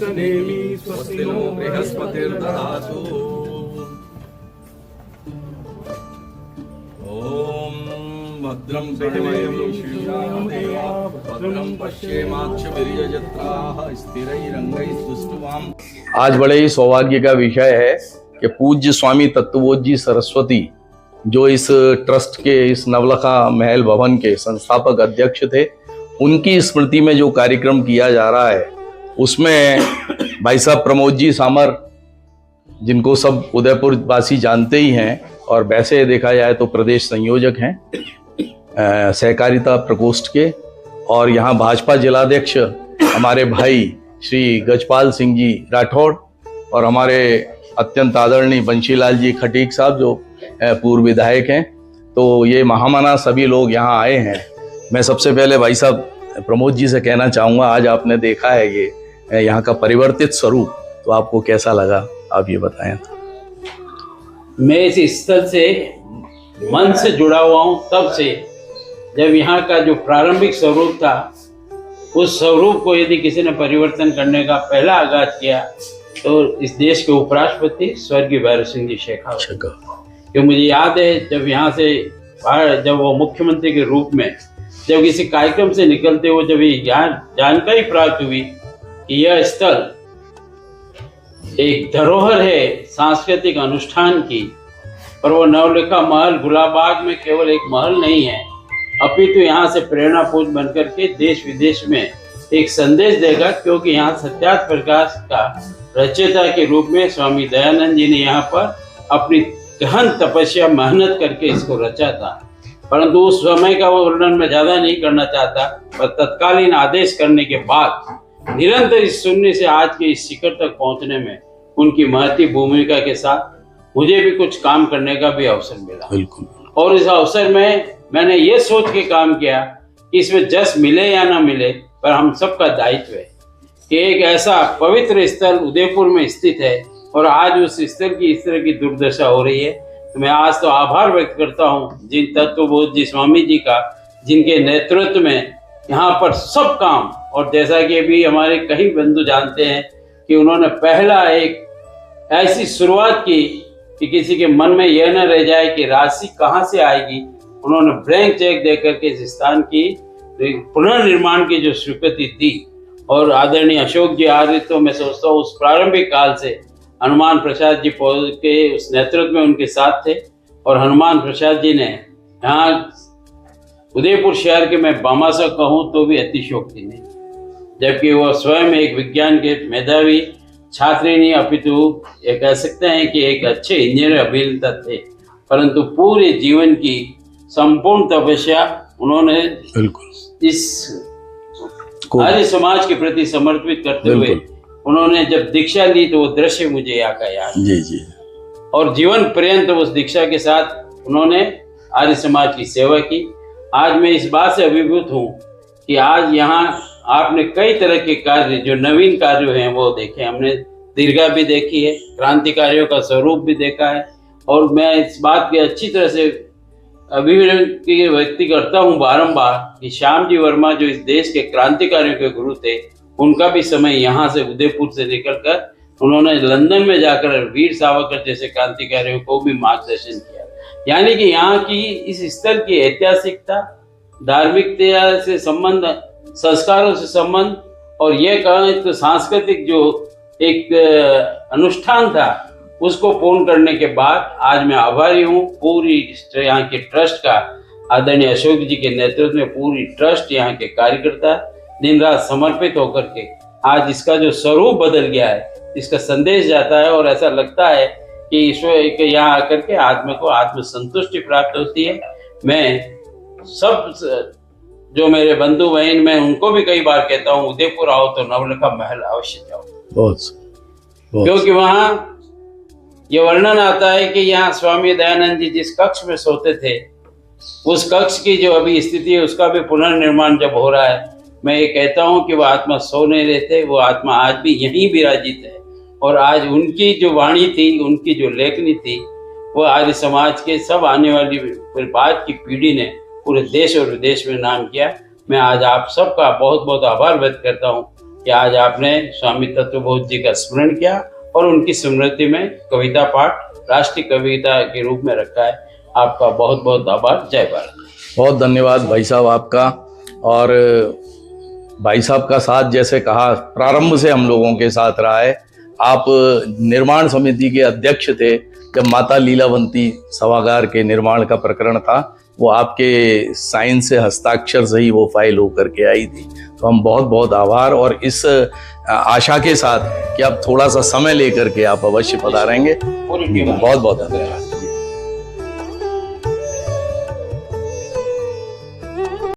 तिष्ठनेमि स्वस्ति नो बृहस्पतिर्दधातु। ओम भद्रं भद्रं पश्येमाक्षभिर्यजत्राः स्थिरैरङ्गैस्तुष्टुवाम्। आज बड़े ही सौभाग्य का विषय है कि पूज्य स्वामी तत्वबोध जी सरस्वती जो इस ट्रस्ट के इस नवलखा महल भवन के संस्थापक अध्यक्ष थे, उनकी स्मृति में जो कार्यक्रम किया जा रहा है उसमें भाई साहब प्रमोद जी सामर, जिनको सब उदयपुर वासी जानते ही हैं और वैसे देखा जाए तो प्रदेश संयोजक हैं सहकारिता प्रकोष्ठ के, और यहाँ भाजपा जिलाध्यक्ष हमारे भाई श्री गजपाल सिंह जी राठौड़ और हमारे अत्यंत आदरणीय बंशीलाल जी खटीक साहब जो पूर्व विधायक हैं। तो ये महामना सभी लोग यहाँ आए हैं। मैं सबसे पहले भाई साहब प्रमोद जी से कहना चाहूँगा, आज आपने देखा है ये यहाँ का परिवर्तित स्वरूप, तो आपको कैसा लगा, आप ये बताएं। मैं इस स्थल से मन से जुड़ा हुआ हूँ तब से, जब यहाँ का जो प्रारंभिक स्वरूप था उस स्वरूप को यदि किसी ने परिवर्तन करने का पहला आगाज किया तो इस देश के उपराष्ट्रपति स्वर्गीय भैरव सिंह जी शेखावत। क्योंकि मुझे याद है जब यहाँ से जब वो मुख्यमंत्री के रूप में जब किसी कार्यक्रम से निकलते हुए जब यहाँ जानकारी प्राप्त हुई कि यह स्थल एक धरोहर है सांस्कृतिक अनुष्ठान की, और वो नवलिखा महल गुलाबाग में केवल एक महल नहीं है अपितु यहाँ से प्रेरणा पुंज बनकर के देश विदेश में एक संदेश देगा। क्योंकि यहाँ सत्यार्थ प्रकाश का रचयिता के रूप में स्वामी दयानंद जी ने यहाँ पर अपनी गहन तपस्या मेहनत करके इसको रचा था। परंतु उस समय का वो वर्णन मैं ज्यादा नहीं करना चाहता, पर तत्कालीन आदेश करने के बाद निरंतर इस शून्य से आज के इस शिखर तक पहुंचने में उनकी महती भूमिका के साथ मुझे भी कुछ काम करने का भी अवसर मिला। बिल्कुल। और इस अवसर में मैंने ये सोच के काम किया कि इसमें जस मिले या ना मिले, पर हम सबका दायित्व है कि एक ऐसा पवित्र स्थल उदयपुर में स्थित है और आज उस स्थल की इस तरह की दुर्दशा हो रही है। तो मैं आज तो आभार व्यक्त करता हूँ जिन तत्वबोध जी स्वामी जी का, जिनके नेतृत्व में यहाँ पर सब काम, और जैसा कि अभी हमारे कई बंधु जानते हैं कि उन्होंने पहला एक ऐसी शुरुआत की कि किसी के मन में यह न रह जाए कि राशि कहाँ से आएगी। उन्होंने ब्लैंक चेक देकर के इस स्थान की पुनर्निर्माण की जो स्वीकृति दी, और आदरणीय अशोक जी आर्य, तो मैं सोचता हूँ उस प्रारंभिक काल से हनुमान प्रसाद जी के उस नेतृत्व में उनके साथ थे, और हनुमान प्रसाद जी ने यहाँ उदयपुर शहर के मैं बामासा कहूँ तो भी अतिशयोक्ति नहीं, जबकि वो स्वयं एक विज्ञान के मेधावी छात्र ही नहीं अपितु ये कह सकते हैं कि एक अच्छे इंजीनियर अभियंता थे। परंतु पूरे जीवन की संपूर्ण तपस्या उन्होंने इस आर्य समाज के प्रति समर्पित करते हुए उन्होंने जब दीक्षा ली तो वो दृश्य मुझे यहाँ का याद जी। और जीवन पर्यंत उस दीक्षा के साथ उन्होंने आर्य समाज की सेवा की। आज मैं इस बात से अभिभूत हूँ कि आज यहाँ आपने कई तरह के कार्य जो नवीन कार्य हैं वो देखे, हमने दीर्घा भी देखी है, क्रांतिकारियों का स्वरूप भी देखा है, और मैं इस बात की अच्छी तरह से अभिव्यक्ति व्यक्ति करता हूँ बारंबार कि श्याम जी वर्मा जो इस देश के क्रांतिकारियों के गुरु थे, उनका भी समय यहाँ से उदयपुर से निकलकर उन्होंने लंदन में जाकर वीर सावरकर जैसे क्रांतिकारियों को भी मार्गदर्शन किया। यानी कि यहाँ की इस स्थल की ऐतिहासिकता, धार्मिकता से संबंध, संस्कारों से संबंध, और ये कहें तो सांस्कृतिक जो एक अनुष्ठान था उसको पूर्ण करने के बाद आज मैं आभारी हूँ पूरी यहाँ के ट्रस्ट का, आदरणीय अशोक जी के नेतृत्व में पूरी ट्रस्ट यहाँ के कार्यकर्ता दिन रात समर्पित होकर के आज इसका जो स्वरूप बदल गया है, इसका संदेश जाता है, और ऐसा लगता है कि ईश्वर के यहाँ आकर के आत्मा को आत्मसंतुष्टि प्राप्त होती है। मैं सब जो मेरे बंधु बहन, मैं उनको भी कई बार कहता हूँ उदयपुर आओ तो नवलिखा महल अवश्य जाओ, क्योंकि वहाँ ये वर्णन आता है कि यहाँ स्वामी दयानंद जी जिस कक्ष में सोते थे उस कक्ष की जो अभी स्थिति है उसका भी पुनर्निर्माण जब हो रहा है, मैं ये कहता हूँ कि वो आत्मा सो नहीं रहते, वो आत्मा आज भी यहीं विराजित है। और आज उनकी जो वाणी थी, उनकी जो लेखनी थी, वो आर्य समाज के सब आने वाली बाद की पीढ़ी ने पूरे देश और विदेश में नाम किया। मैं आज आप सबका बहुत बहुत आभार व्यक्त करता हूँ कि आज आपने स्वामी तत्वबोध जी का स्मरण किया और उनकी स्मृति में कविता पाठ राष्ट्रीय कविता के रूप में रखा है। आपका बहुत बहुत आभार। जय भारत। बहुत धन्यवाद भाई साहब आपका। और भाई साहब का साथ जैसे कहा प्रारंभ से हम लोगों के साथ रहा है। आप निर्माण समिति के अध्यक्ष थे जब माता लीलावंती सभागार के निर्माण का प्रकरण था, वो आपके साइन से हस्ताक्षर से ही वो फाइल होकर के आई थी। तो हम बहुत बहुत आभार और इस आशा के साथ कि आप थोड़ा सा समय लेकर के आप अवश्य पधारेंगे। बहुत बहुत धन्यवाद।